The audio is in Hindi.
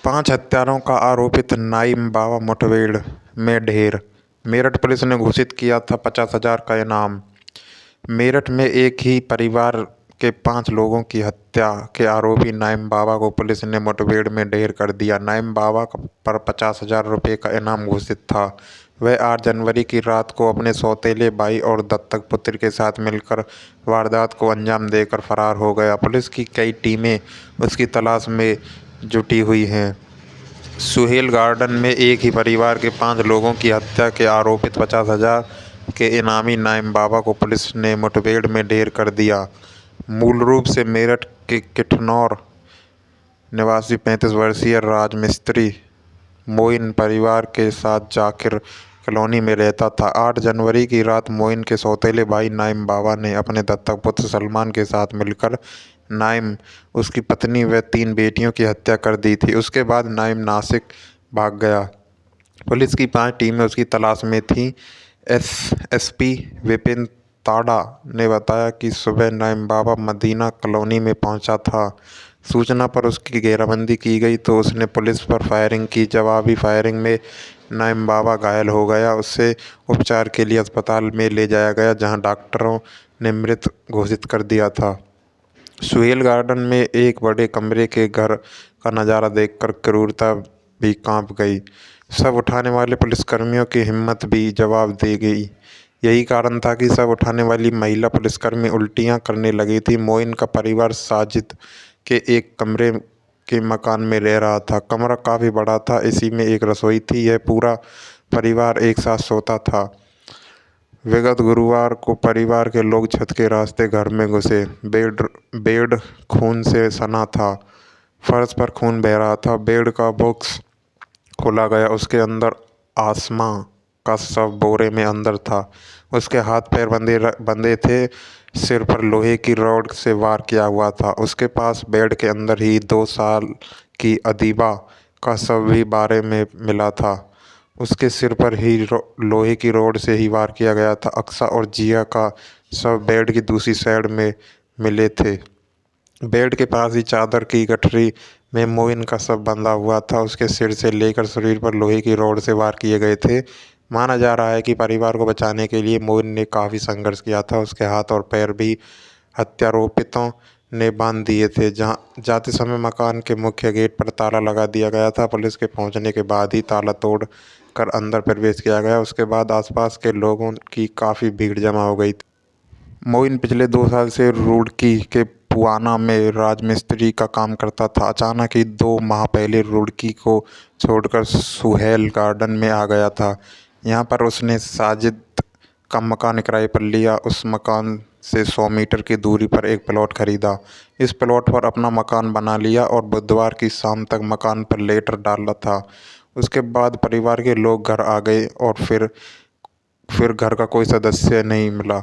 5 हत्यारों का आरोपित नाईम बाबा मुठभेड़ में ढेर। मेरठ पुलिस ने घोषित किया था 50,000 का इनाम। मेरठ में एक ही परिवार के 5 लोगों की हत्या के आरोपी नाईम बाबा को पुलिस ने मुठभेड़ में ढेर कर दिया। नाईम बाबा पर 50,000 रुपये का इनाम घोषित था। वह 8 जनवरी की रात को अपने सौतेले भाई और दत्तक पुत्र के साथ मिलकर वारदात को अंजाम देकर फरार हो गया। पुलिस की कई टीमें उसकी तलाश में जुटी हुई हैं। सुहेल गार्डन में एक ही परिवार के 5 लोगों की हत्या के आरोपित 50,000 के इनामी नाईम बाबा को पुलिस ने मुठभेड़ में ढेर कर दिया। मूल रूप से मेरठ के किठनौर निवासी 35 वर्षीय राजमिस्त्री मोइन परिवार के साथ जाकिर कॉलोनी में रहता था। 8 जनवरी की रात मोइन के सौतेले भाई नाईम बाबा ने अपने दत्तक पुत्र सलमान के साथ मिलकर नाईम, उसकी पत्नी व 3 बेटियों की हत्या कर दी थी। उसके बाद नाईम नासिक भाग गया। पुलिस की 5 टीमें उसकी तलाश में थीं। एसएसपी विपिन ताड़ा ने बताया कि सुबह नाईम बाबा मदीना कॉलोनी में पहुंचा था। सूचना पर उसकी घेराबंदी की गई तो उसने पुलिस पर फायरिंग की। जवाबी फायरिंग में नाईम बाबा घायल हो गया। उसे उपचार के लिए अस्पताल में ले जाया गया, जहां डॉक्टरों ने मृत घोषित कर दिया था। सुहेल गार्डन में एक बड़े कमरे के घर का नज़ारा देखकर क्रूरता भी कांप गई। शव उठाने वाले पुलिसकर्मियों की हिम्मत भी जवाब दे गई। यही कारण था कि शव उठाने वाली महिला पुलिसकर्मी उल्टियां करने लगी थी। मोइन का परिवार साजिद के एक कमरे के मकान में रह रहा था। कमरा काफ़ी बड़ा था, इसी में एक रसोई थी। यह पूरा परिवार एक साथ सोता था। विगत गुरुवार को परिवार के लोग छत के रास्ते घर में घुसे। बेड खून से सना था। फर्श पर खून बह रहा था। बेड का बॉक्स खोला गया। उसके अंदर आसमा का शव बोरे में अंदर था। उसके हाथ पैर बंधे थे। सिर पर लोहे की रॉड से वार किया हुआ था। उसके पास बेड के अंदर ही 2 साल की अदीबा का शव भी बारे में मिला था। उसके सिर पर ही लोहे की रॉड से ही वार किया गया था। अक्सा और जिया का शव बेड की दूसरी साइड में मिले थे। बेड के पास ही चादर की गठरी में मोइन का शव बंधा हुआ था। उसके सिर से लेकर शरीर पर लोहे की रॉड से वार किए गए थे। माना जा रहा है कि परिवार को बचाने के लिए मोइन ने काफ़ी संघर्ष किया था। उसके हाथ और पैर भी हत्यारोपितों ने बांध दिए थे। जाते समय मकान के मुख्य गेट पर ताला लगा दिया गया था। पुलिस के पहुंचने के बाद ही ताला तोड़ कर अंदर प्रवेश किया गया। उसके बाद आसपास के लोगों की काफ़ी भीड़ जमा हो गई थी। मोइन पिछले 2 साल से रुड़की के पुआना में राजमिस्त्री का काम करता था। अचानक ही 2 माह पहले रुड़की को छोड़कर सुहेल गार्डन में आ गया था। यहाँ पर उसने साजिद का मकान किराए पर लिया। उस मकान से 100 मीटर की दूरी पर एक प्लॉट खरीदा। इस प्लॉट पर अपना मकान बना लिया और बुधवार की शाम तक मकान पर लेटर डाला था। उसके बाद परिवार के लोग घर आ गए और फिर घर का कोई सदस्य नहीं मिला।